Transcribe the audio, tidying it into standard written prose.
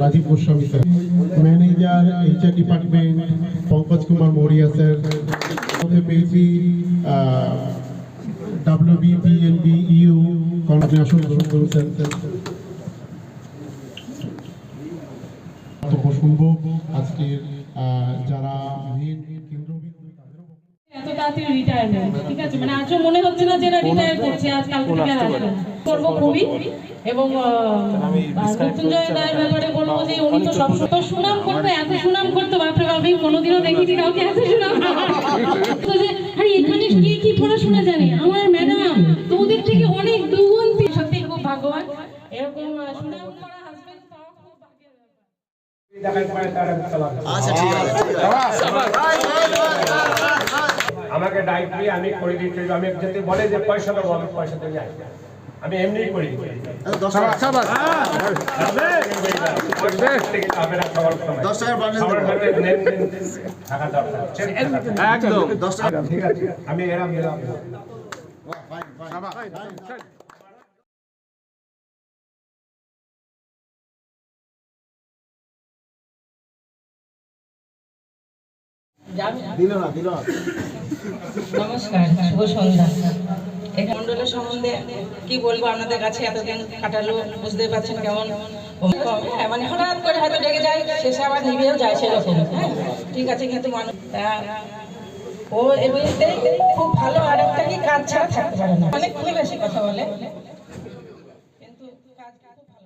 Rajib Goswami sir, manager HR department Pankaj Kumar Maurya sir, পেয়েছি WBPNB EU কর্মশালা গ্রহণ করেছেন শুনবো আজকের যারা মেন কেন্দ্রবিন্দু এত তাড়াতাড়ি রিটায়ারমেন্ট, ঠিক আছে, মানে আজও মনে হচ্ছে না যে এরা রিটায়ার করছে, আজ কালকে থেকে আসবে করব খুবই। এবং মৃত্যুঞ্জয় দায়ের ব্যাপারে বলবো যে উনি তো সব সুনাম করতে, এত সুনাম করতে বাপরে বাপ, আমি কোনোদিনও দেখিনি কাউকে এত সুনাম। আরে এখানে কি কি পড়াশোনা জানি আমার ম্যাডাম, তো ওদের থেকে অনেক দুগুণ। সত্যি খুব ভাগ্যবান, এরকম সুনাম করা হাজবেন্ড পাওয়া খুব ভাগ্যের ব্যাপার। আচ্ছা ঠিক আছে, আমাকে ডাইট দিয়ে আমি করে দিতে, আমি যদি বলে যে পয়সা দেবো আমি পয়সা দিয়ে যাই, আমি এমনি করি। ঠিক আছে, আমি এরম নমস্কার, শুভ সন্ধ্যা। এই মন্ডলের সম্বন্ধে কি বলবো আপনাদের কাছে, এতদিন কাটালো, বুঝতে পারছেন কেমন মানে হঠাৎ করে হয়তো ডেকে যায়, শেষে আবার নিবেও যায় সেরকম। হ্যাঁ ঠিক আছে, কিন্তু মানুষ ও এমনিতে খুব ভালো, আর একটা কি কাজ ছাড়া থাকতে পারে না, অনেকক্ষণ বেশি কথা বলে কিন্তু কাজ খুব